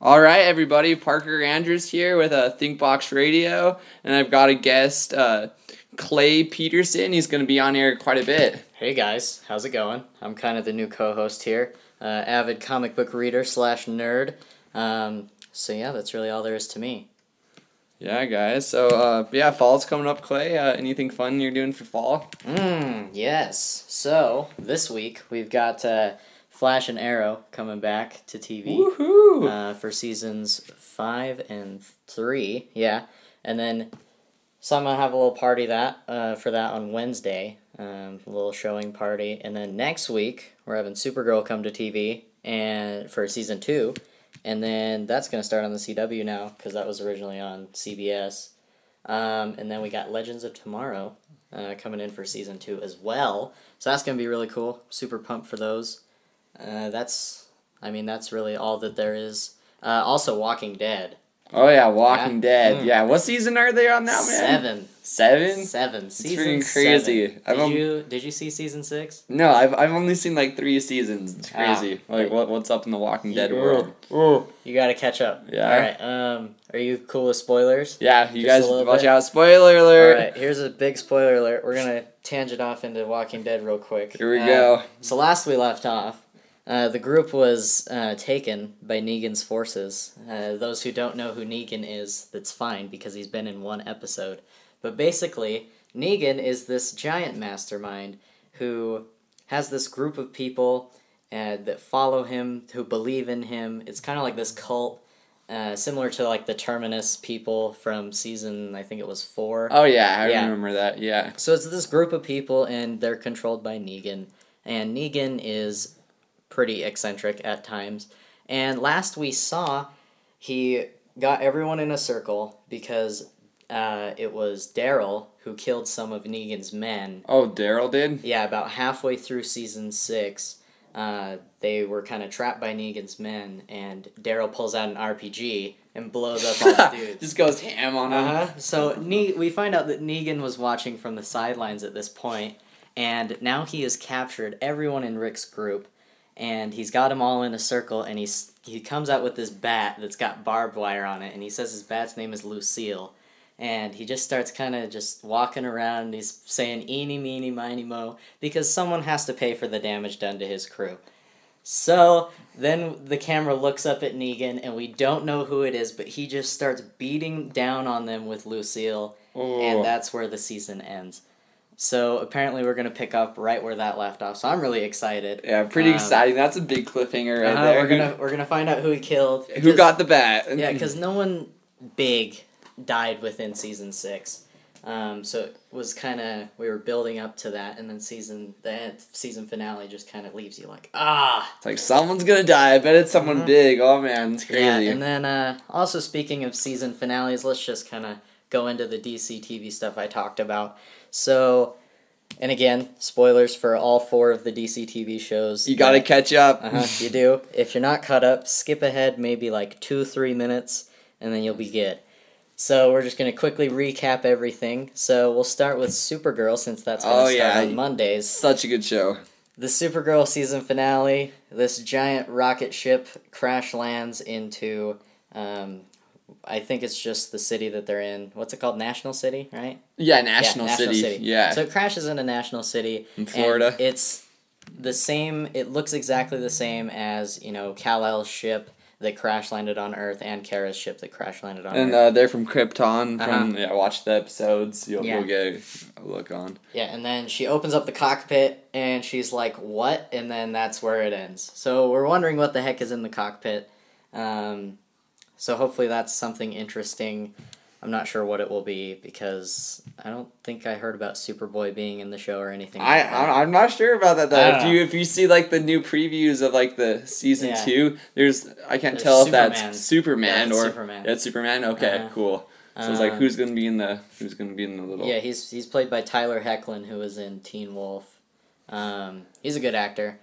All right, everybody. Parker Andrews here with Thinkbox Radio, and I've got a guest, Clay Peterson. He's going to be on here quite a bit. Hey guys, how's it going? I'm kind of the new co-host here, avid comic book reader / nerd. So yeah, that's really all there is to me. Yeah, guys. So fall's coming up, Clay. Anything fun you're doing for fall? Yes. So this week we've got Flash and Arrow coming back to TV. Woohoo! For seasons 5 and 3. Yeah, and then so I'm gonna have a little party for that on Wednesday. A little showing party, and then next week we're having Supergirl come to TV and for season 2, and then that's gonna start on the CW now because that was originally on CBS. And then we got Legends of Tomorrow coming in for season 2 as well. So that's gonna be really cool. Super pumped for those. That's really all that there is. Also, Walking Dead. Oh yeah, Walking Dead. Yeah, what season are they on now, man? 7. 7? It's Season pretty crazy. 7. Did you see season 6? No, I've only seen like 3 seasons. It's crazy. What's up in the Walking Dead world? You gotta catch up. Yeah. All right. Are you cool with spoilers? Yeah, you Just guys watch out. Spoiler alert. All right. Here's a big spoiler alert. We're gonna tangent off into Walking Dead real quick. Here we go. So last we left off, the group was taken by Negan's forces. Those who don't know who Negan is, that's fine because he's been in one episode. But basically, Negan is this giant mastermind who has this group of people that follow him, who believe in him. It's kind of like this cult, similar to like the Terminus people from season, I think it was 4. Oh yeah, I remember that, yeah. So it's this group of people, and they're controlled by Negan. And Negan is pretty eccentric at times. And last we saw, he got everyone in a circle because it was Daryl who killed some of Negan's men. Oh, Daryl did? Yeah, about halfway through season 6, they were kind of trapped by Negan's men, and Daryl pulls out an RPG and blows up all the dudes. Just goes ham on them. So we find out that Negan was watching from the sidelines at this point, and now he has captured everyone in Rick's group, and he's got them all in a circle, and he comes out with this bat that's got barbed wire on it, and he says his bat's name is Lucille. And he just starts kind of just walking around, and he's saying, eeny, meeny, miny, mo, because someone has to pay for the damage done to his crew. So then the camera looks up at Negan, and we don't know who it is, but he just starts beating down on them with Lucille, and that's where the season ends. So apparently we're going to pick up right where that left off, so I'm really excited. Yeah, pretty exciting. That's a big cliffhanger right there. We're gonna find out who he killed. Who got the bat. Yeah, because no one big died within season 6, so it was kind of, we were building up to that, and then the season finale just kind of leaves you like, it's like someone's gonna die. I bet it's someone big. Oh man, it's crazy. Yeah, and then also speaking of season finales, let's just kind of go into the DC TV stuff I talked about. So, and again, spoilers for all 4 of the DC TV shows. You gotta catch up. You do. If you're not caught up, skip ahead maybe like 2-3 minutes, and then you'll be good. So we're just going to quickly recap everything. So we'll start with Supergirl, since that's going to start on Mondays. Such a good show. The Supergirl season finale, this giant rocket ship crash lands into, I think it's just the city that they're in. What's it called? National City, right? Yeah, National City. Yeah. So it crashes into National City. In Florida. And it's the same, it looks exactly the same as, Kal-El's ship that crash landed on Earth, and Kara's ship that crash landed on Earth. And they're from Krypton. Watch the episodes. You'll get a look on. Yeah, and then she opens up the cockpit, and she's like, what? And then that's where it ends. So we're wondering what the heck is in the cockpit. So hopefully that's something interesting. I'm not sure what it will be, because I don't think I heard about Superboy being in the show or anything like that. I'm not sure about that, though. If you see, like, the new previews of, like, the season 2, I can't tell if that's Superman or... Superman. That's Superman? Okay, cool. So it's like, who's gonna be in the little... Yeah, he's played by Tyler Hoechlin, who was in Teen Wolf. He's a good actor.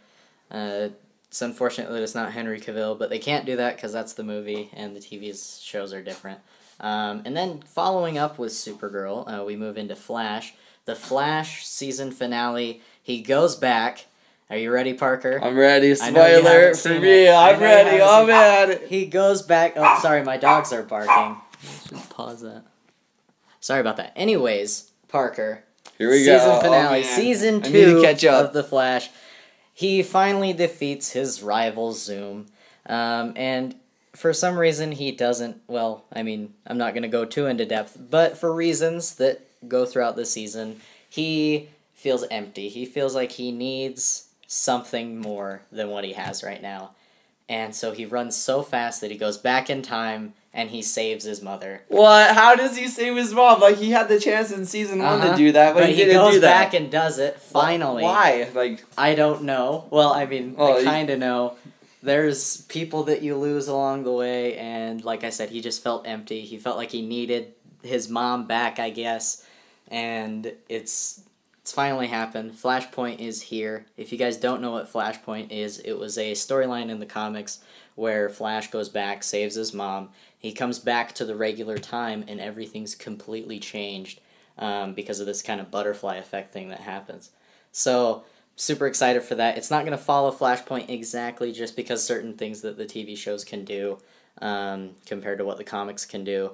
It's unfortunate that it's not Henry Cavill, but they can't do that because that's the movie, and the TV shows are different. And then following up with Supergirl, we move into Flash. The Flash season finale, he goes back Are you ready, Parker? I'm ready. I know you Spoiler haven't for seen me. it. I I'm know you ready. haven't Oh, seen it. man. He goes back. Oh, sorry, my dogs are barking. I should pause that. Sorry about that. Anyways, Parker. Here we Season go. finale. Oh, man. Season I need to 2 catch up. of The Flash. He finally defeats his rival Zoom. And for some reason he doesn't, well, I mean, I'm not going to go too into depth, but for reasons that go throughout the season, he feels empty. He feels like he needs something more than what he has right now. And so he runs so fast that he goes back in time and he saves his mother. What? How does he save his mom? Like, he had the chance in season 1 to do that, but he didn't goes do that. back and does it, finally. Why? Like, I don't know. Well, I mean, Oh, I kind of know. There's people that you lose along the way, and like I said, he just felt empty. He felt like he needed his mom back, I guess, and it's finally happened. Flashpoint is here. If you guys don't know what Flashpoint is, it was a storyline in the comics where Flash goes back, saves his mom. He comes back to the regular time, and everything's completely changed because of this kind of butterfly effect thing that happens. So, super excited for that. It's not going to follow Flashpoint exactly just because certain things that the TV shows can do compared to what the comics can do.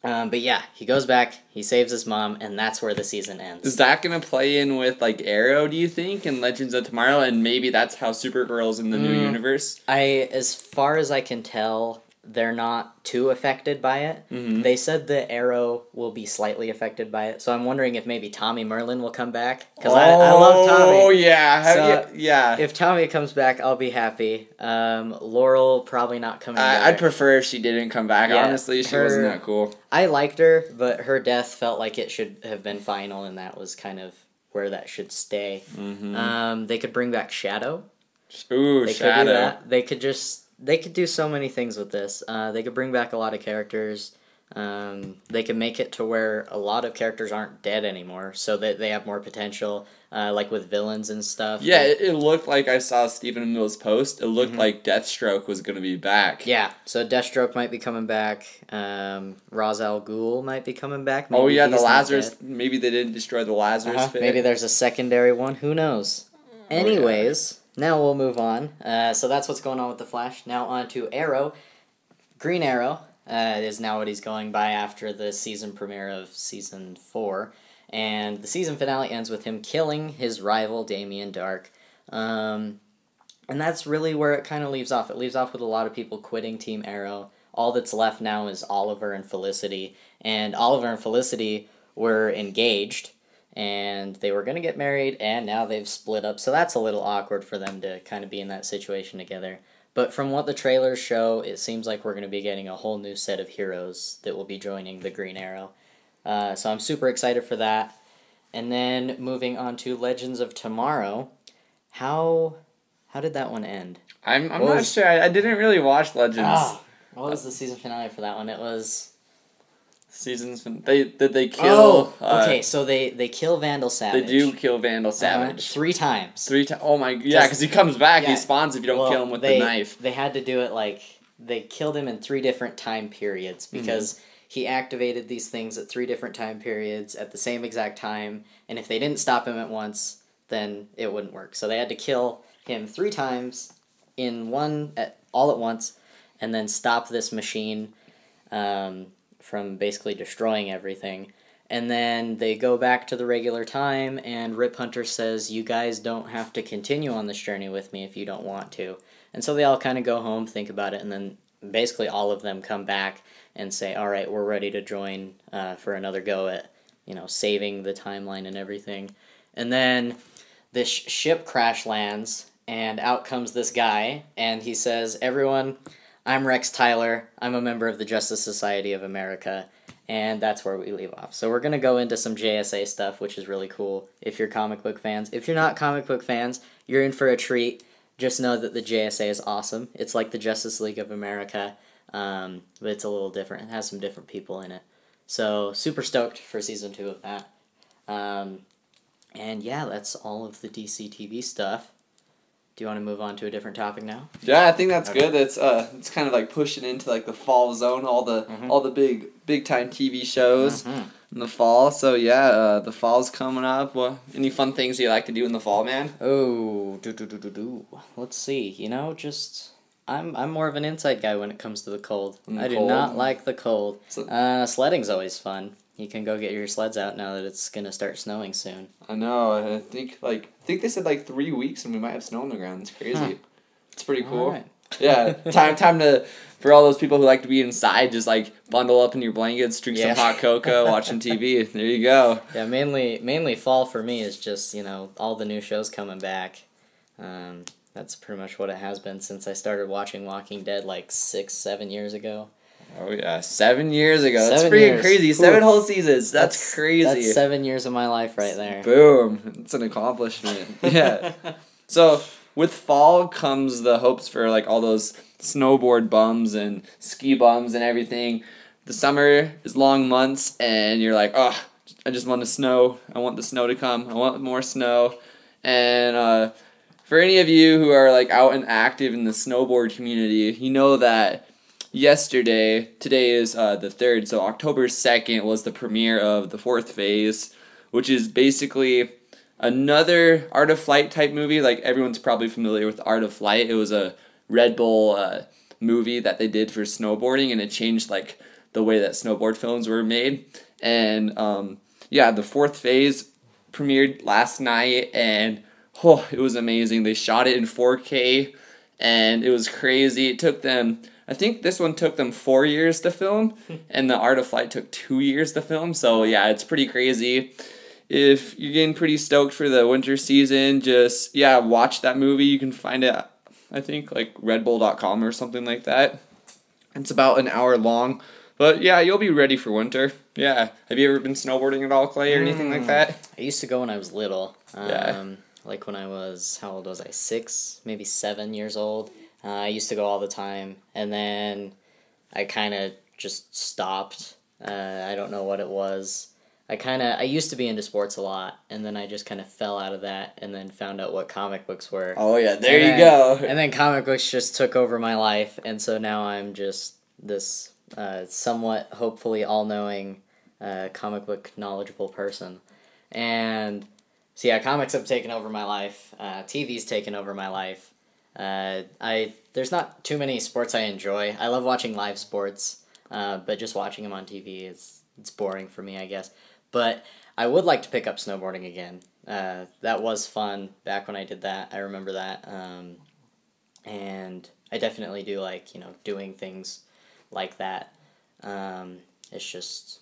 But yeah, he goes back, he saves his mom, and that's where the season ends. is that going to play in with, like, Arrow, do you think, and Legends of Tomorrow, and maybe that's how Supergirl's in the new universe? As far as I can tell, they're not too affected by it. Mm-hmm. They said the Arrow will be slightly affected by it, so I'm wondering if maybe Tommy Merlin will come back, because I love Tommy. Oh, yeah. So, yeah. If Tommy comes back, I'll be happy. Laurel probably not coming back. I'd prefer if she didn't come back. Yeah, Honestly, she wasn't that cool. I liked her, but her death felt like it should have been final, and that was kind of where that should stay. Mm-hmm. They could bring back Shadow. Ooh, They Shadow. could do that. They could do so many things with this. They could bring back a lot of characters. They could make it to where a lot of characters aren't dead anymore, so that they have more potential, like with villains and stuff. Yeah, it looked like I saw Stephen Amell's post. It looked like Deathstroke was going to be back. Yeah, so Deathstroke might be coming back. Ra's al Ghul might be coming back. Maybe Oh, yeah, he's the not Lazarus. dead. Maybe they didn't destroy the Lazarus pit. Maybe there's a secondary one. Who knows? Anyways, now we'll move on. So that's what's going on with the Flash. Now on to Arrow. Green Arrow is now what he's going by after the season premiere of season 4. And the season finale ends with him killing his rival, Damien Dark. And that's really where it kind of leaves off. It leaves off with a lot of people quitting Team Arrow. All that's left now is Oliver and Felicity. And Oliver and Felicity were engaged, and they were going to get married, and now they've split up. So that's a little awkward for them to kind of be in that situation together. But from what the trailers show, it seems like we're going to be getting a whole new set of heroes that will be joining the Green Arrow. So I'm super excited for that. And then moving on to Legends of Tomorrow, how did that one end? I'm not sure. I didn't really watch Legends. What was the season finale for that one? It was... Did they kill... okay, so they kill Vandal Savage. They do kill Vandal Savage. 3 times. 3 times. Oh my... Yeah, because he comes back, he spawns if you don't kill him with the knife. They had to do it like... They killed him in 3 different time periods because he activated these things at 3 different time periods at the same exact time, and if they didn't stop him at once, then it wouldn't work. So they had to kill him 3 times all at once, and then stop this machine from basically destroying everything. And then they go back to the regular time, and Rip Hunter says, you guys don't have to continue on this journey with me if you don't want to. And so they all kind of go home, think about it, and then basically all of them come back and say, all right, we're ready to join for another go at, saving the timeline and everything. And then this ship crash lands, and out comes this guy, and he says, everyone, I'm Rex Tyler. I'm a member of the Justice Society of America, and that's where we leave off. So we're going to go into some JSA stuff, which is really cool if you're comic book fans. If you're not comic book fans, you're in for a treat. Just know that the JSA is awesome. It's like the Justice League of America, but it's a little different. It has some different people in it. So super stoked for Season 2 of that. And yeah, that's all of the DC TV stuff. Do you want to move on to a different topic now? Yeah, I think that's good. It's kind of like pushing into like the fall zone, all the big time TV shows in the fall. So yeah, the fall's coming up. Well, any fun things you like to do in the fall, man? Oh, let's see. Just I'm more of an inside guy when it comes to the cold. I do not like the cold. Sledding's always fun. You can go get your sleds out now that it's gonna start snowing soon. I know. I think they said like 3 weeks and we might have snow on the ground. It's crazy. It's pretty cool. Right. Yeah, time to for all those people who like to be inside, just like bundle up in your blankets, drink some hot cocoa, watch some TV. There you go. Yeah, mainly fall for me is just all the new shows coming back. That's pretty much what it has been since I started watching Walking Dead like 6-7 years ago. Oh yeah, 7 years ago. That's pretty crazy. 7 whole seasons. That's crazy. That's 7 years of my life right there. Boom. It's an accomplishment. Yeah. So with fall comes the hopes for like all those snowboard bums and ski bums and everything. The summer is long months and you're like, oh, I just want the snow. I want the snow to come. I want more snow. And for any of you who are like out and active in the snowboard community, you know that today is the 3rd, so October 2nd was the premiere of the 4th phase, which is basically another Art of Flight type movie. Like everyone's probably familiar with Art of Flight. It was a Red Bull movie that they did for snowboarding, and it changed like the way that snowboard films were made. And the 4th phase premiered last night, and it was amazing. They shot it in 4K, and it was crazy. It took them, I think this one took them 4 years to film, and the Art of Flight took 2 years to film. So yeah, it's pretty crazy. If you're getting pretty stoked for the winter season, just watch that movie. You can find it, I think, like redbull.com or something like that. It's about an hour long, but yeah, you'll be ready for winter. Yeah, have you ever been snowboarding at all, Clay, or anything like that? I used to go when I was little. Like when I was, how old was I? 6, maybe 7 years old. I used to go all the time, and then I kind of just stopped. I don't know what it was. I used to be into sports a lot, and then I just kind of fell out of that, and then found out what comic books were. Oh yeah, there you go. And then comic books just took over my life, and so now I'm just this somewhat, hopefully all-knowing, comic book knowledgeable person. And so yeah, comics have taken over my life. TV's taken over my life. There's not too many sports I enjoy. I love watching live sports, but just watching them on TV it's boring for me, I guess. But I would like to pick up snowboarding again. That was fun back when I did that. I remember that. And I definitely do like, doing things like that. It's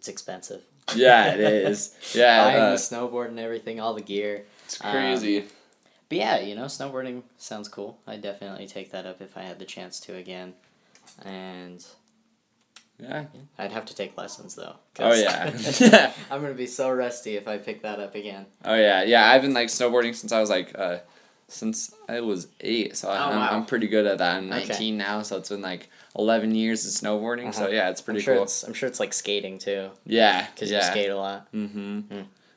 expensive. Yeah, it is. Yeah, buying the snowboard and everything, all the gear. It's crazy. But yeah, snowboarding sounds cool. I'd definitely take that up if I had the chance to again. And yeah, I'd have to take lessons though. Oh yeah. I'm gonna be so rusty if I pick that up again. Oh yeah. I've been like snowboarding since I was like since I was 8, so I'm pretty good at that. I'm 19 now, so it's been like 11 years of snowboarding. So yeah, it's pretty cool. I'm sure it's like skating too. Yeah, because you skate a lot.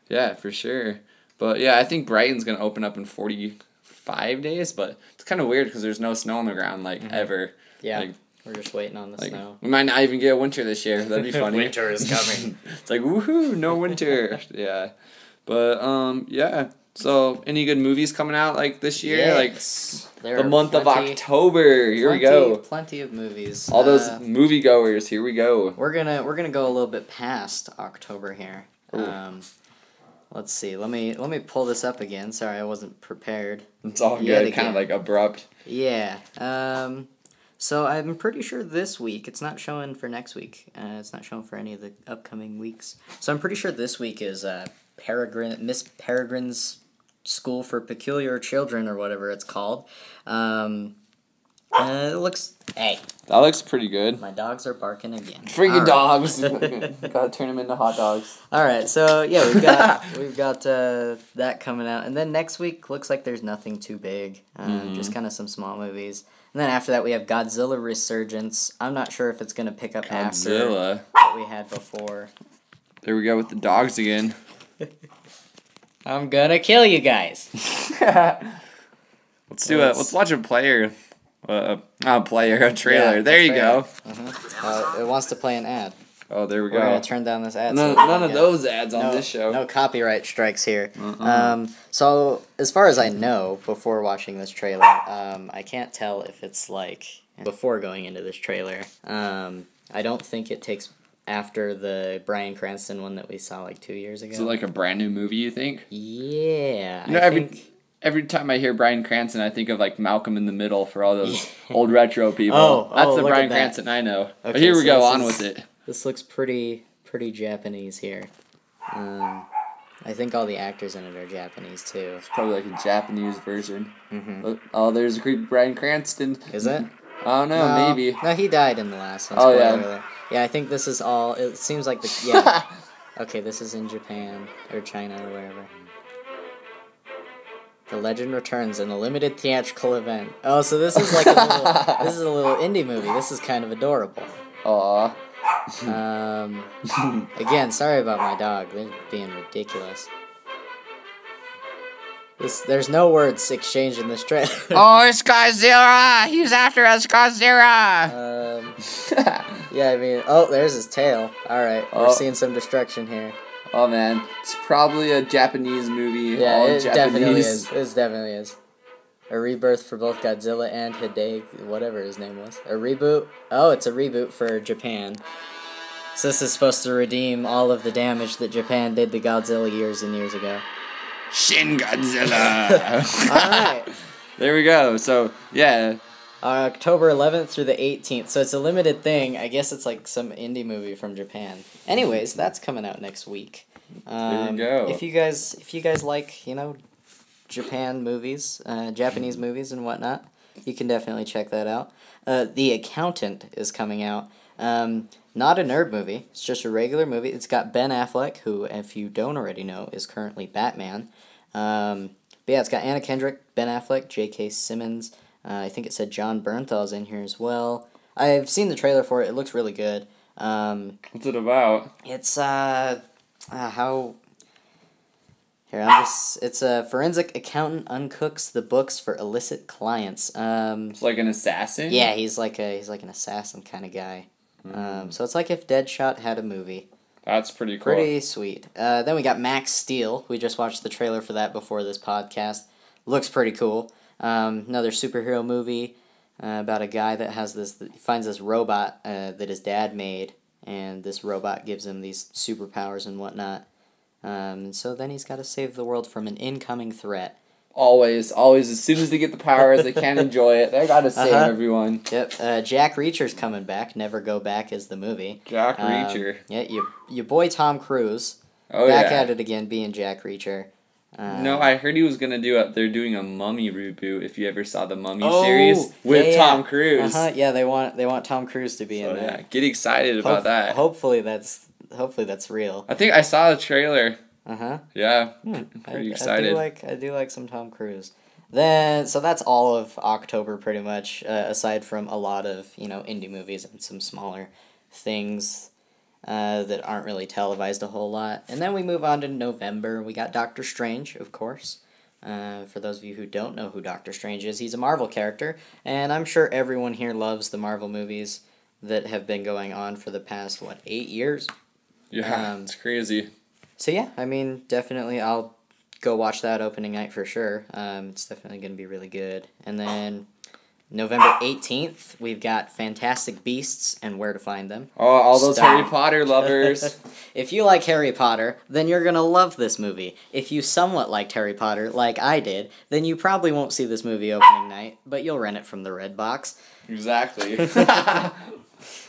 Yeah, for sure. But yeah, I think Brighton's gonna open up in 45 days, but it's kind of weird because there's no snow on the ground ever. Yeah, we're just waiting on the snow. We might not even get a winter this year. That'd be funny. Winter is coming. It's like woohoo, no winter. Yeah, but yeah. So any good movies coming out like this year? Yes. Like the month of October. Here we go. Plenty of movies. All those moviegoers. Here we go. We're gonna go a little bit past October here. Let's see. Let me pull this up again. Sorry, I wasn't prepared. It's all good. Kind of like abrupt. Yeah. So I'm pretty sure this week, it's not showing for next week. It's not showing for any of the upcoming weeks. So I'm pretty sure this week is Miss Peregrine's School for Peculiar Children or whatever it's called. It looks... Hey. That looks pretty good. My dogs are barking again. Freaking dogs. Gotta turn them into hot dogs. Alright, so yeah, we've got that coming out. And then next week, looks like there's nothing too big. Just kind of some small movies. And then after that, we have Godzilla Resurgence. I'm not sure if it's going to pick up after what we had before. There we go with the dogs again. I'm gonna kill you guys. Let's watch a player. A trailer. Yeah, there you trailer. go. It wants to play an ad. Oh, there we We're go. gonna turn down this ad. None of those ads on this show. No copyright strikes here. So as far as I know, before watching this trailer, I can't tell if it's like before going into this trailer. I don't think it takes after the Bryan Cranston one that we saw like 2 years ago. Is it like a brand new movie? You think? Yeah. You know, every time I hear Bryan Cranston, I think of like Malcolm in the Middle for all those old retro people. That's the Bryan Cranston I know. Okay, but here we go. On with it. This looks pretty Japanese here. I think all the actors in it are Japanese too. It's probably like a Japanese version. Mm-hmm. Oh, there's a creepy Bryan Cranston. Is it? Oh no, maybe. No, he died in the last one. Oh yeah. Yeah, I think this is all. It seems like the Okay, this is in Japan or China or wherever. The Legend returns in a limited theatrical event. Oh, so this is like this is a little indie movie. This is kind of adorable. Aww. Again, sorry about my dog. They're being ridiculous. There's no words exchanged in this trailer. Oh, it's Godzilla! He's after us, Godzilla! Yeah, I mean, there's his tail. Alright, we're seeing some destruction here. Oh man, it's probably a Japanese movie. Yeah, it definitely is. It definitely is. A rebirth for both Godzilla and Hideki, whatever his name was. A reboot? Oh, it's a reboot for Japan. So this is supposed to redeem all of the damage that Japan did to Godzilla years and years ago. Shin Godzilla! Alright. There we go. So, yeah. October 11th through the 18th. So it's a limited thing. I guess it's like some indie movie from Japan. Anyways, that's coming out next week. There you go. If you guys like, Japan movies, Japanese movies and whatnot, you can definitely check that out. The Accountant is coming out. Not a nerd movie. It's just a regular movie. It's got Ben Affleck, who, if you don't already know, is currently Batman. But yeah, it's got Anna Kendrick, Ben Affleck, J.K. Simmons. I think it said John Bernthal's in here as well. I've seen the trailer for it. It looks really good. What's it about? It's it's a forensic accountant uncooks the books for illicit clients. It's like an assassin? Yeah, he's like an assassin kind of guy. So it's like if Deadshot had a movie. That's pretty cool. Pretty sweet. Then we got Max Steel. We just watched the trailer for that before this podcast. Looks pretty cool. Another superhero movie about a guy that finds this robot that his dad made, and this robot gives him these superpowers and whatnot. So then he's got to save the world from an incoming threat. Always. As soon as they get the powers, they can't enjoy it. They gotta save everyone. Yep. Jack Reacher's coming back. Never Go Back is the movie. Jack Reacher. Yeah, your boy Tom Cruise. Back at it again, being Jack Reacher. No, I heard he was gonna they're doing a Mummy reboot. If you ever saw the Mummy series with Tom Cruise. Yeah, they want Tom Cruise to be in there. Yeah, get excited about that. Hopefully that's real. I think I saw the trailer. Yeah, pretty excited. I do like some Tom Cruise. So that's all of October pretty much, aside from a lot of indie movies and some smaller things that aren't really televised a whole lot. And then we move on to November. We got Doctor Strange, of course. For those of you who don't know who Doctor Strange is, he's a Marvel character, and I'm sure everyone here loves the Marvel movies that have been going on for the past 8 years. Yeah, it's crazy. So yeah, I mean, definitely I'll go watch that opening night for sure. It's definitely going to be really good. And then November 18th, we've got Fantastic Beasts and Where to Find Them. Oh, all those Harry Potter lovers. If you like Harry Potter, then you're going to love this movie. If you somewhat liked Harry Potter, like I did, then you probably won't see this movie opening night, but you'll rent it from the Redbox. Exactly.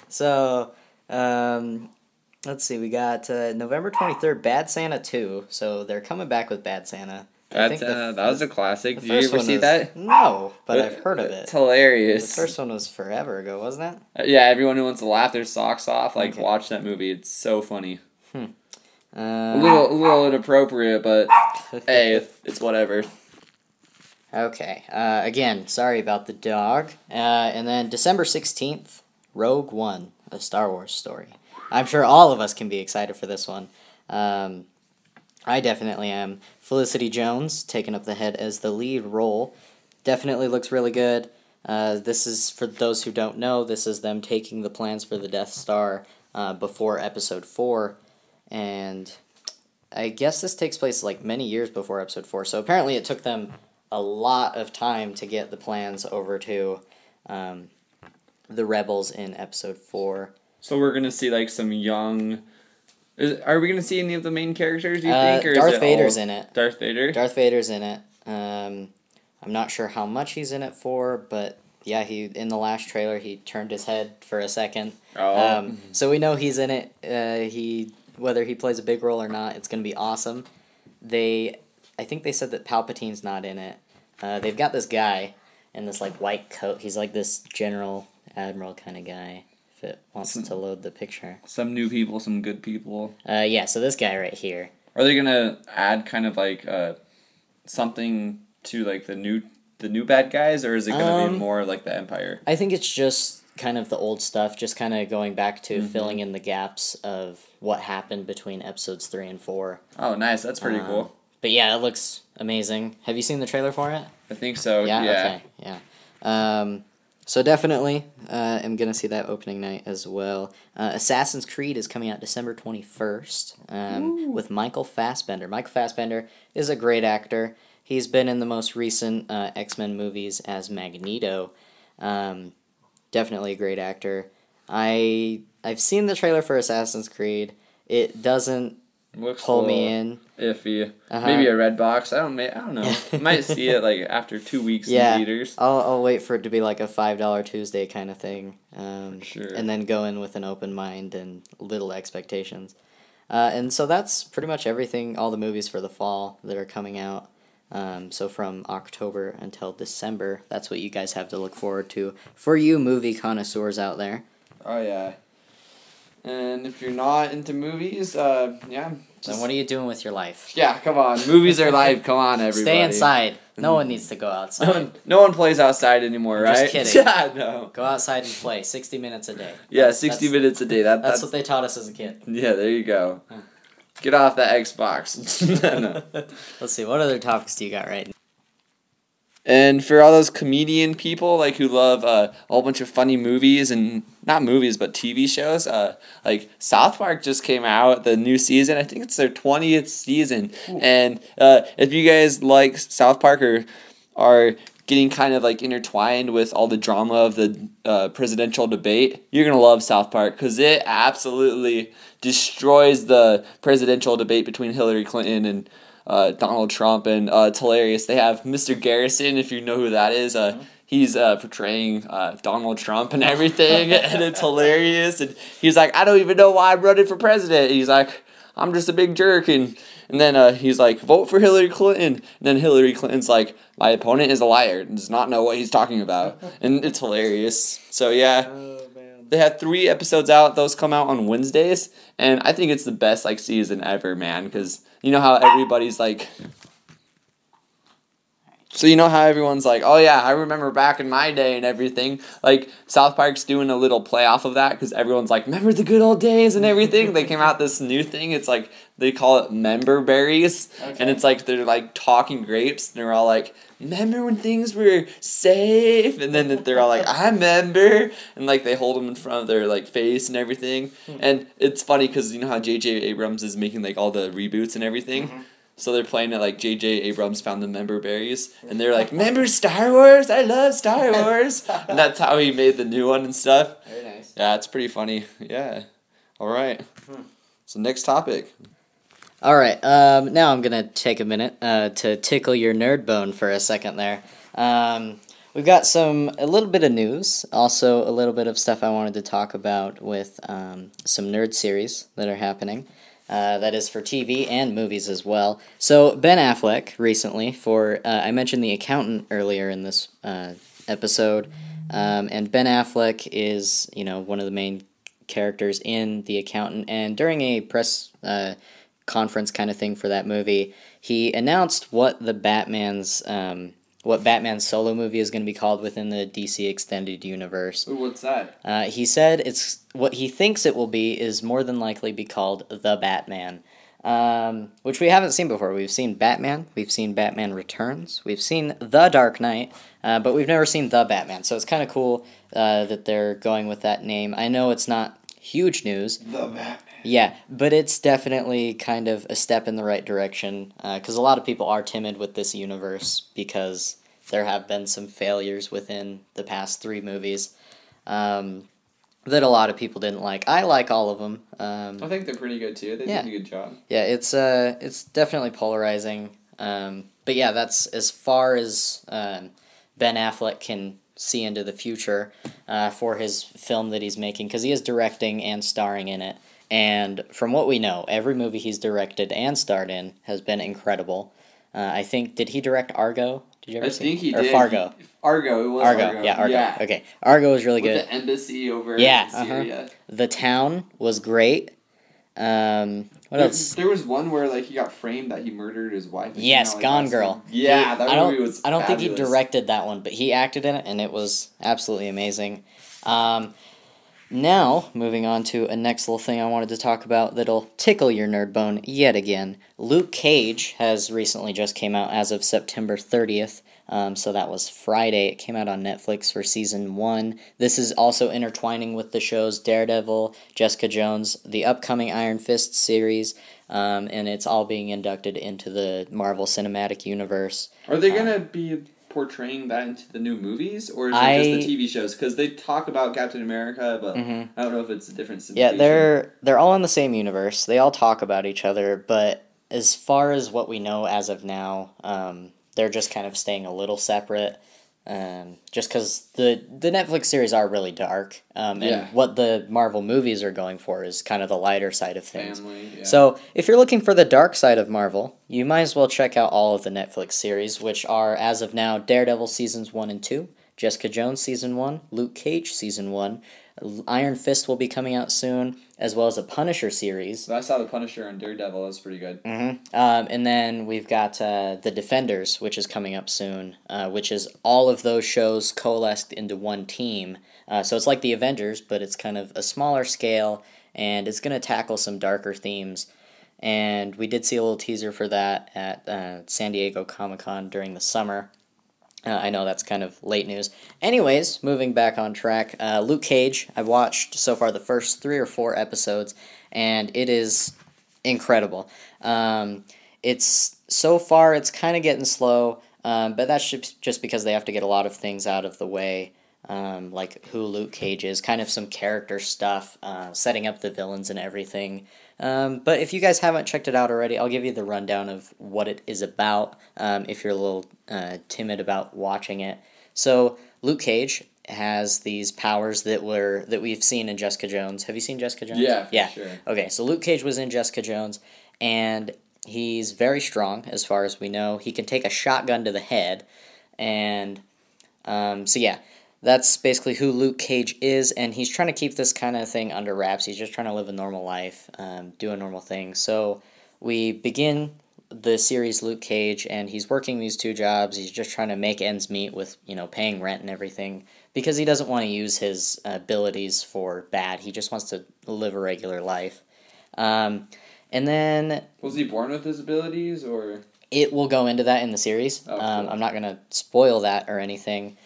So, let's see, we got November 23rd, Bad Santa 2. So they're coming back with Bad Santa. Bad Santa, that was a classic. Did you ever see that? No, but I've heard of it. It's hilarious. The first one was forever ago, wasn't it? Yeah, everyone who wants to laugh their socks off, watch that movie. It's so funny. A little inappropriate, but hey, it's whatever. Okay, again, sorry about the dog. And then December 16th, Rogue One, a Star Wars story. I'm sure all of us can be excited for this one. I definitely am. Felicity Jones taking up the head as the lead role. definitely looks really good. This is, for those who don't know, this is them taking the plans for the Death Star before Episode 4, and I guess this takes place like many years before Episode 4, so apparently it took them a lot of time to get the plans over to the rebels in Episode 4. So we're going to see like some young... Are we going to see any of the main characters, do you think? Or Darth Vader's in it. Darth Vader? Darth Vader's in it. I'm not sure how much he's in it for, but yeah, he in the last trailer he turned his head for a second. Oh. So we know he's in it. Whether he plays a big role or not, it's going to be awesome. I think they said that Palpatine's not in it. They've got this guy in this like white coat. He's like this general admiral kind of guy. If it wants to load the picture. Some new people, some good people. Yeah. So this guy right here. Are they gonna add kind of like something to like the new bad guys, or is it gonna be more like the Empire? I think it's just kind of the old stuff, just kind of going back to filling in the gaps of what happened between episodes 3 and 4. Oh, nice. That's pretty cool. But yeah, it looks amazing. Have you seen the trailer for it? I think so. Yeah. Yeah. Okay. Yeah. So definitely, I'm gonna see that opening night as well. Assassin's Creed is coming out December 21st with Michael Fassbender. Michael Fassbender is a great actor. He's been in the most recent X-Men movies as Magneto. Definitely a great actor. I've seen the trailer for Assassin's Creed. It doesn't pull me in. Iffy. Maybe a red box. I don't know. I might see it like after 2 weeks in theaters. I'll wait for it to be like a $5 Tuesday kind of thing. Sure. And then go in with an open mind and little expectations. And so that's pretty much everything, all the movies for the fall that are coming out. So from October until December, that's what you guys have to look forward to for you movie connoisseurs out there. Oh, yeah. And if you're not into movies, yeah. Then what are you doing with your life? Yeah, come on. Movies are live. Come on, everybody. Stay inside. No one needs to go outside. No one plays outside anymore, right? Just kidding. Yeah, no. Go outside and play 60 minutes a day. Yeah, 60 minutes a day. That's what they taught us as a kid. Yeah, there you go. Get off that Xbox. No. Let's see, what other topics do you got right now? And for all those comedian people like who love a whole bunch of funny movies, and not movies but TV shows, like South Park just came out, the new season. I think it's their 20th season. Ooh. And if you guys like South Park or are getting kind of like intertwined with all the drama of the presidential debate, you're gonna love South Park because it absolutely destroys the presidential debate between Hillary Clinton and Donald Trump, and it's hilarious. They have Mr. Garrison, if you know who that is. He's portraying Donald Trump and everything, and it's hilarious. And he's like, I don't even know why I'm running for president. He's like, I'm just a big jerk. And then he's like, vote for Hillary Clinton. And then Hillary Clinton's like, my opponent is a liar and does not know what he's talking about. And it's hilarious. So yeah. They have 3 episodes out. Those come out on Wednesdays. And I think it's the best like season ever, man. Because you know how everybody's like... So you know how everyone's like, oh yeah, I remember back in my day and everything. Like, South Park's doing a little play off of that because everyone's like, remember the good old days and everything? They came out this new thing. It's like, they call it member berries. Okay. And it's like, they're like talking grapes. And they're all like, remember when things were safe? And then they're all like, I remember. And like, they hold them in front of their like face and everything. And it's funny because you know how J.J. Abrams is making like all the reboots and everything? Mm-hmm. So they're playing it like J.J. Abrams found the member berries. And they're like, remember Star Wars? I love Star Wars. And that's how he made the new one and stuff. Very nice. Yeah, it's pretty funny. Yeah. All right. So next topic. All right. Now I'm going to take a minute to tickle your nerd bone for a second there. We've got a little bit of news. Also a little bit of stuff I wanted to talk about with some nerd series that are happening. That is for TV and movies as well. So Ben Affleck recently I mentioned The Accountant earlier in this episode, and Ben Affleck is one of the main characters in The Accountant. And during a press conference kind of thing for that movie, he announced what Batman's solo movie is going to be called within the DC Extended Universe. Ooh, what's that? He said what he thinks it will be is more than likely be called The Batman. which we haven't seen before. We've seen Batman, we've seen Batman Returns, we've seen The Dark Knight, but we've never seen The Batman, so it's kind of cool that they're going with that name. I know it's not huge news. The Batman. Yeah, but it's definitely kind of a step in the right direction, because a lot of people are timid with this universe because there have been some failures within the past 3 movies that a lot of people didn't like. I like all of them. I think they're pretty good too. They did a good job. Yeah, it's definitely polarizing. But yeah, that's as far as Ben Affleck can see into the future for his film that he's making, because he is directing and starring in it. And from what we know, every movie he's directed and starred in has been incredible. I think, did he direct Argo? Did you ever see? I think he or did. Fargo. Argo, it was Argo. Yeah, Argo. Yeah. Okay, Argo was really With good. the embassy over in Syria. The Town was great. What else? There was one where like he got framed that he murdered his wife. Yes, Gone Girl. Yeah, that movie was I don't think he fabulous. directed that one, but he acted in it, and it was absolutely amazing. Now, moving on to a next little thing I wanted to talk about that'll tickle your nerd bone yet again. Luke Cage has recently just came out as of September 30th. So that was Friday. It came out on Netflix for season 1. This is also intertwining with the shows Daredevil, Jessica Jones, the upcoming Iron Fist series, and it's all being inducted into the Marvel Cinematic Universe. Are they going to be portraying that into the new movies, or is it just the TV shows? Because they talk about Captain America, but I don't know if it's a different situation. Yeah, they're all in the same universe. They all talk about each other, but as far as what we know as of now, they're just kind of staying a little separate, just because the Netflix series are really dark, and what the Marvel movies are going for is kind of the lighter side of things. Family, yeah. So if you're looking for the dark side of Marvel, you might as well check out all of the Netflix series, which are, as of now, Daredevil Seasons 1 and 2, Jessica Jones Season 1, Luke Cage Season 1, Iron Fist will be coming out soon, as well as a Punisher series. I saw the Punisher on Daredevil. That was pretty good. And then we've got The Defenders, which is coming up soon, which is all of those shows coalesced into one team. So it's like the Avengers, but it's kind of a smaller scale, and it's going to tackle some darker themes. And we did see a little teaser for that at San Diego Comic-Con during the summer. I know that's kind of late news. Anyways, moving back on track, Luke Cage, I've watched so far the first 3 or 4 episodes, and it is incredible. So far, it's kind of getting slow, but that's just because they have to get a lot of things out of the way, like who Luke Cage is, kind of some character stuff, setting up the villains and everything. But if you guys haven't checked it out already, I'll give you the rundown of what it is about, if you're a little timid about watching it. So Luke Cage has these powers that we've seen in Jessica Jones. Have you seen Jessica Jones? Yeah, sure. Okay, so Luke Cage was in Jessica Jones, and he's very strong, as far as we know. He can take a shotgun to the head, and so yeah. That's basically who Luke Cage is, and he's trying to keep this kind of thing under wraps. He's just trying to live a normal life, do a normal thing. So we begin the series Luke Cage, and he's working these 2 jobs. He's just trying to make ends meet with, paying rent and everything, because he doesn't want to use his abilities for bad. He just wants to live a regular life. And then... Was he born with his abilities, or...? It will go into that in the series. Oh, cool. I'm not going to spoil that or anything.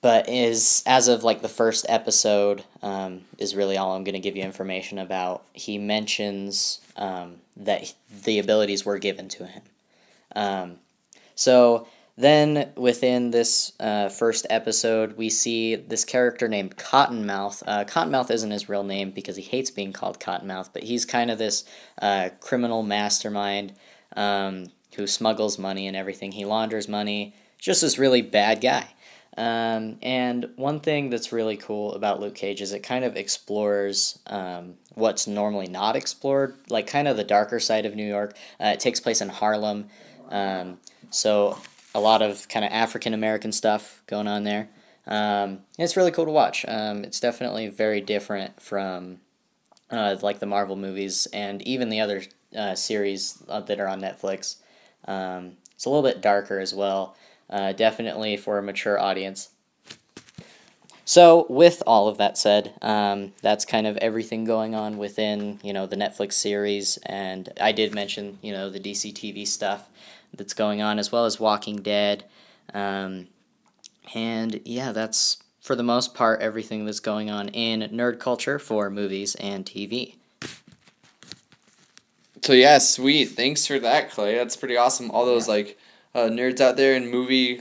But as of like the first episode, is really all I'm going to give you information about. He mentions that the abilities were given to him. So then within this first episode, we see this character named Cottonmouth. Cottonmouth isn't his real name because he hates being called Cottonmouth, but he's kind of this criminal mastermind who smuggles money and everything. He launders money. Just this really bad guy. And one thing that's really cool about Luke Cage is it kind of explores what's normally not explored, like kind of the darker side of New York. It takes place in Harlem, so a lot of kind of African-American stuff going on there. It's really cool to watch. It's definitely very different from like the Marvel movies and even the other series that are on Netflix. It's a little bit darker as well. Definitely for a mature audience. So, with all of that said, that's kind of everything going on within, the Netflix series, and I did mention, the DC TV stuff that's going on, as well as Walking Dead, and yeah, that's, for the most part, everything that's going on in nerd culture for movies and TV. So yeah, sweet. Thanks for that, Clay. That's pretty awesome. All those nerds out there and movie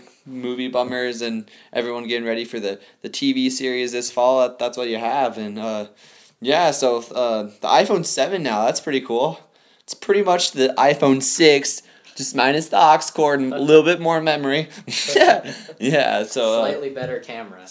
bummers and everyone getting ready for the TV series this fall. That's what you have. And so the iPhone 7 now, that's pretty cool. It's pretty much the iPhone 6, just minus the aux cord and a little bit more memory. Yeah, so slightly better camera.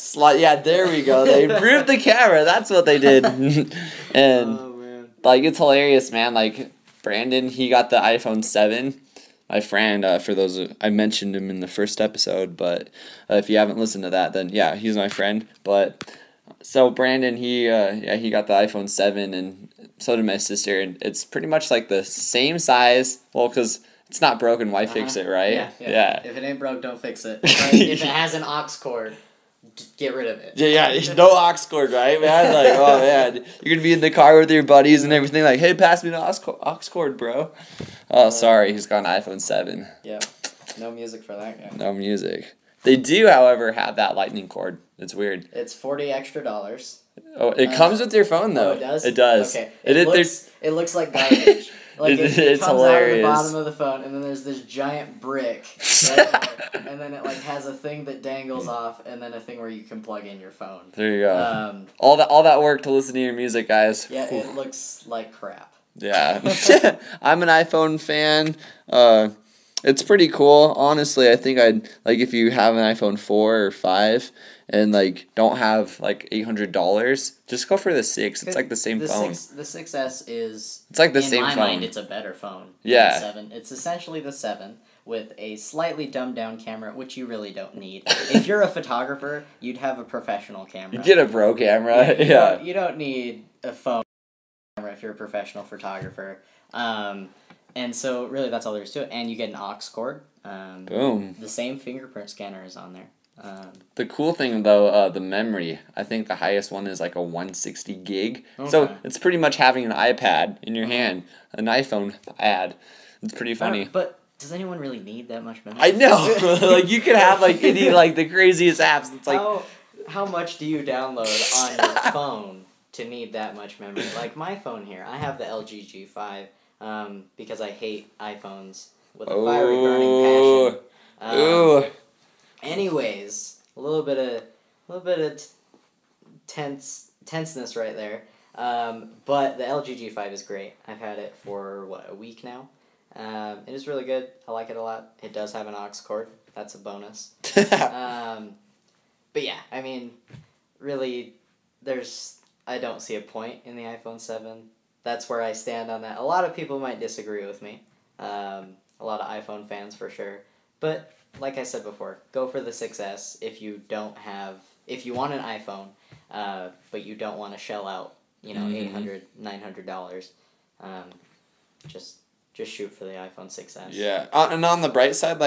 There we go. They improved the camera. That's what they did. And oh, man. It's hilarious, man. Brandon, he got the iPhone 7. My friend, for those, I mentioned him in the first episode, but if you haven't listened to that, then yeah, he's my friend. But so Brandon, he got the iPhone 7, and so did my sister, and it's pretty much the same size. Well, because it's not broken, why fix it, right? Yeah. If it ain't broke, don't fix it. Right? If it has an aux cord, just get rid of it. Yeah, no aux cord, right, man? Oh, man, you're going to be in the car with your buddies and everything, hey, pass me the aux cord, bro. Oh, sorry, he's got an iPhone 7. Yeah, no music for that guy. No music. They do, however, have that lightning cord. It's weird. It's $40 extra. Oh, it comes with your phone, though. Oh, it does? It does. Okay. It looks like garbage. It's comes hilarious. out of the bottom of the phone, and then there's this giant brick right there, and then it has a thing that dangles off, and then a thing where you can plug in your phone. There you go. All that work to listen to your music, guys. Yeah, it looks like crap. Yeah. I'm an iPhone fan. It's pretty cool. Honestly, I think I'd if you have an iPhone 4 or 5 and don't have $800, just go for the 6. It's the same phone. The 6S is it's the same phone. In my mind, it's a better phone. Yeah. Than the 7. It's essentially the 7 with a slightly dumbed down camera, which you really don't need. If you're a photographer, you'd have a professional camera. You get a pro camera. Yeah. You don't need a phone camera if you're a professional photographer. And so, really, that's all there is to it. And you get an aux cord. Boom. The same fingerprint scanner is on there. The cool thing, though, the memory. I think the highest one is a 160 gig. Okay. So, it's pretty much having an iPad in your hand. An iPhone pad. It's pretty funny. But does anyone really need that much memory? I know! You could have, any, the craziest apps. It's How much do you download on your phone to need that much memory? My phone here, I have the LG G5. Because I hate iPhones with a fiery burning passion. Anyways, a little bit of tenseness right there. But the LG G5 is great. I've had it for a week now. It is really good. I like it a lot. It does have an aux cord. That's a bonus. But yeah, I mean, really, I don't see a point in the iPhone 7. That's where I stand on that. A lot of people might disagree with me. A lot of iPhone fans for sure. But like I said before, go for the 6S if you want an iPhone, but you don't want to shell out, $800, $900. Just shoot for the iPhone 6S. Yeah. And on the bright side,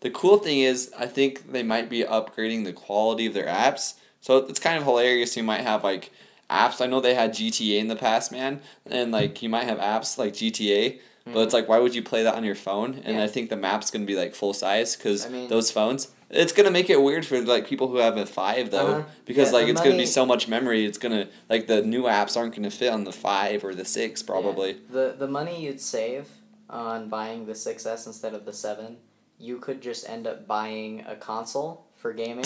the cool thing is I think they might be upgrading the quality of their apps. So it's kind of hilarious. You might have apps. I know they had GTA in the past, man, and you might have apps like GTA, but it's why would you play that on your phone? And I think the map's gonna be full size because those phones. It's gonna make it weird for people who have a 5 though, because it's gonna be so much memory. It's gonna the new apps aren't gonna fit on the 5 or the 6 probably. Yeah. The money you'd save on buying the 6S instead of the 7, you could just end up buying a console for gaming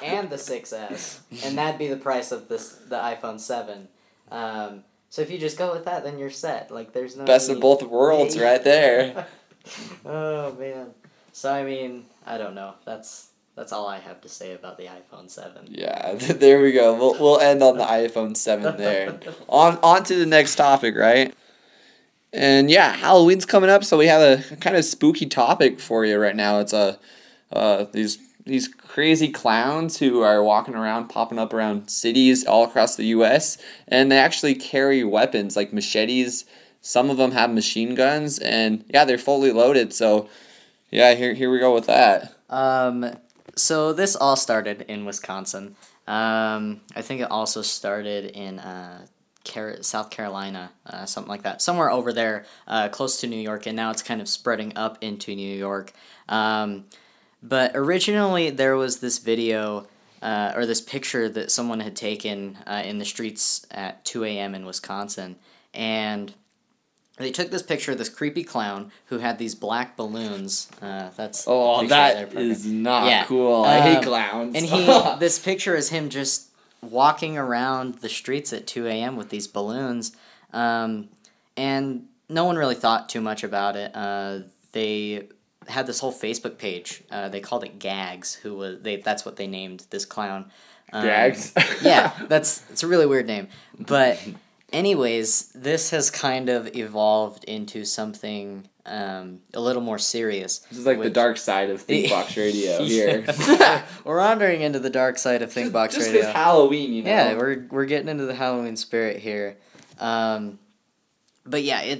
and the 6S, and that'd be the price of the iPhone 7. So if you just go with that, then you're set. There's no best of both worlds right there. Oh man. So I mean, I don't know. That's all I have to say about the iPhone 7. Yeah, there we go. We'll end on the iPhone 7 there. On to the next topic, right? And yeah, Halloween's coming up, so we have a kind of spooky topic for you right now. It's these crazy clowns who are walking around, popping up around cities all across the U.S., and they actually carry weapons like machetes. Some of them have machine guns, and yeah, they're fully loaded. So yeah, here we go with that. So this all started in Wisconsin. I think it also started in South Carolina, something like that, somewhere over there, close to New York, and now it's kind of spreading up into New York. But originally there was this video or this picture that someone had taken in the streets at 2 a.m. in Wisconsin, and they took this picture of this creepy clown who had these black balloons. That's that is not cool. I hate clowns. And this picture is him just walking around the streets at 2 a.m. with these balloons, and no one really thought too much about it. They had this whole Facebook page. They called it Gags. That's what they named this clown. Gags? Yeah, it's a really weird name. But anyways, this has kind of evolved into something a little more serious. This is like the dark side of ThinkBox Radio here. We're wandering into the dark side of ThinkBox just Radio. Just Halloween, you know. Yeah, we're getting into the Halloween spirit here. But yeah,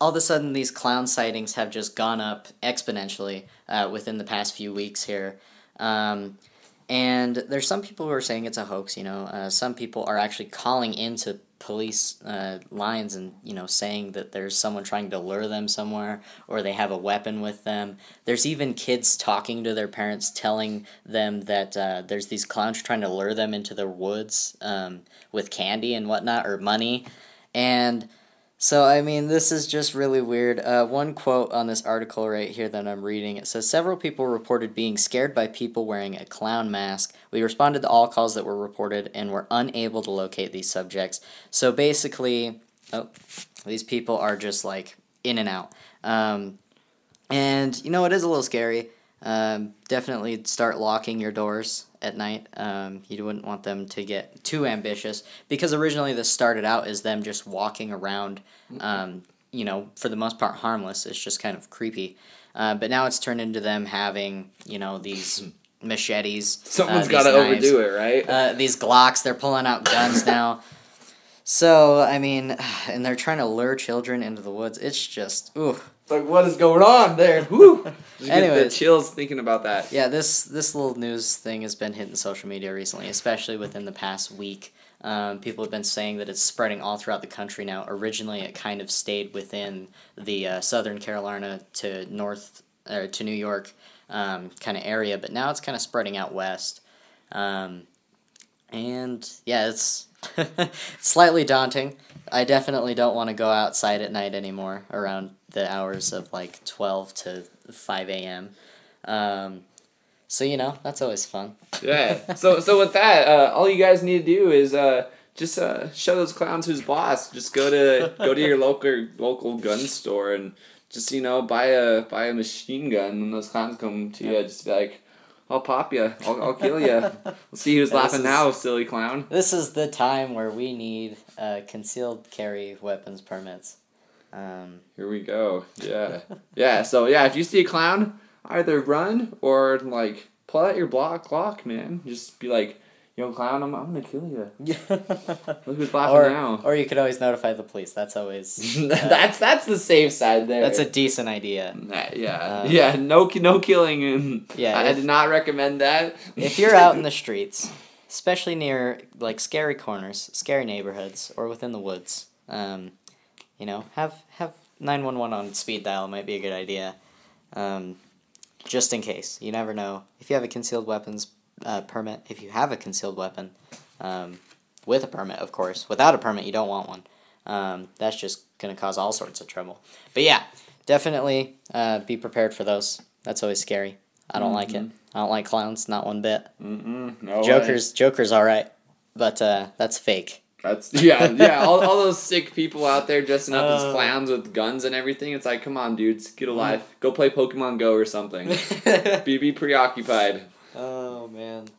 all of a sudden these clown sightings have just gone up exponentially within the past few weeks here. And there's some people who are saying it's a hoax, some people are actually calling into police lines and, saying that there's someone trying to lure them somewhere, or they have a weapon with them. There's even kids talking to their parents, telling them that there's these clowns trying to lure them into the woods with candy and whatnot, or money. And so, I mean, this is just really weird. One quote on this article right here that I'm reading, it says, "Several people reported being scared by people wearing a clown mask. We responded to all calls that were reported and were unable to locate these subjects." So basically, these people are just, like, in and out. And, it is a little scary. Definitely start locking your doors at night. You wouldn't want them to get too ambitious, because originally this started out as them just walking around, for the most part harmless. It's just kind of creepy. But now it's turned into them having, these machetes. Someone's got to overdo it, right? These Glocks, they're pulling out guns now. So, I mean, and they're trying to lure children into the woods. It's just, ooh. It's like, what is going on there? Woo! Anyways, the chills thinking about that. Yeah, this little news thing has been hitting social media recently, especially within the past week. People have been saying that it's spreading all throughout the country now. Originally, it kind of stayed within the Southern Carolina to to New York kind of area, but now it's kind of spreading out west. And yeah, it's slightly daunting. I definitely don't want to go outside at night anymore around the hours of like 12 to 5 a.m. So, that's always fun. Yeah. So with that, all you guys need to do is just show those clowns who's boss. Just go to your local gun store and just buy a machine gun. When those clowns come to you, just be like, "I'll pop you. I'll kill you. We'll see who's laughing now, silly clown." This is the time where we need concealed carry weapons permits. Here we go. Yeah. Yeah. So yeah, if you see a clown, either run or pull out your Glock, man. Just be like, "Yo, clown, I'm gonna kill you." Look who's laughing now. Or you could always notify the police. That's always that's the safe side there. That's a decent idea. Yeah. No killing, and I did not recommend that. If you're out in the streets, especially near scary corners, scary neighborhoods, or within the woods, have 911 on speed dial might be a good idea. Just in case. You never know. If you have a concealed weapons permit, if you have a concealed weapon, with a permit, of course. Without a permit, you don't want one. That's just going to cause all sorts of trouble. But yeah, definitely be prepared for those. That's always scary. I don't like it. I don't like clowns, not one bit. No Joker's all right, but that's fake. All those sick people out there dressing up as clowns with guns and everything. It's like, come on, dudes, get a life. Go play Pokemon Go or something. be preoccupied. Oh man.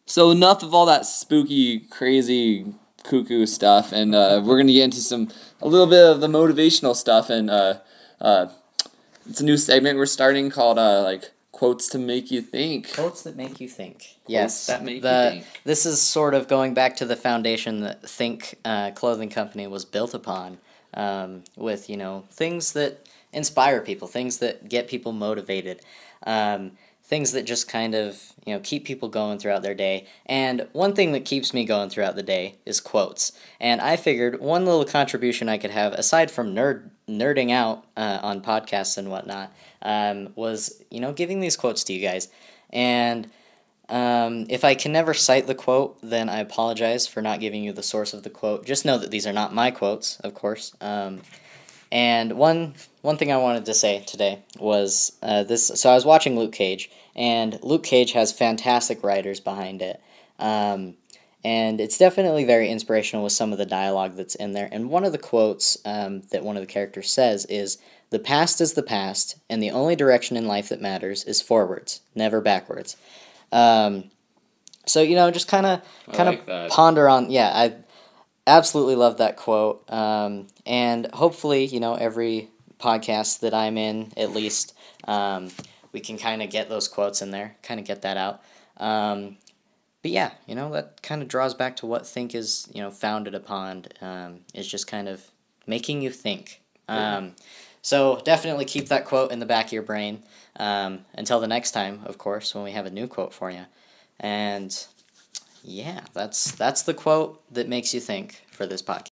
So enough of all that spooky, crazy, cuckoo stuff, and we're gonna get into a little bit of the motivational stuff, and it's a new segment we're starting called Quotes to Make You Think. Quotes that make you think. Quotes yes, that make you think. This is sort of going back to the foundation that Think Clothing Company was built upon, with things that inspire people, things that get people motivated, things that just kind of, keep people going throughout their day. And one thing that keeps me going throughout the day is quotes. And I figured one little contribution I could have, aside from nerding out on podcasts and whatnot, was, giving these quotes to you guys. And if I can never cite the quote, then I apologize for not giving you the source of the quote. Just know that these are not my quotes, of course. And one thing I wanted to say today was this. So I was watching Luke Cage, and Luke Cage has fantastic writers behind it. And it's definitely very inspirational with some of the dialogue that's in there. And one of the quotes that one of the characters says is, "The past is the past, and the only direction in life that matters is forwards, never backwards." So just kind of like ponder on. Yeah, I absolutely love that quote. And hopefully, every podcast that I'm in, at least, we can kind of get those quotes in there, kind of get that out. But yeah, that kind of draws back to what Think is, founded upon, is just kind of making you think. So definitely keep that quote in the back of your brain until the next time, of course, when we have a new quote for you. And yeah, that's the quote that makes you think for this podcast.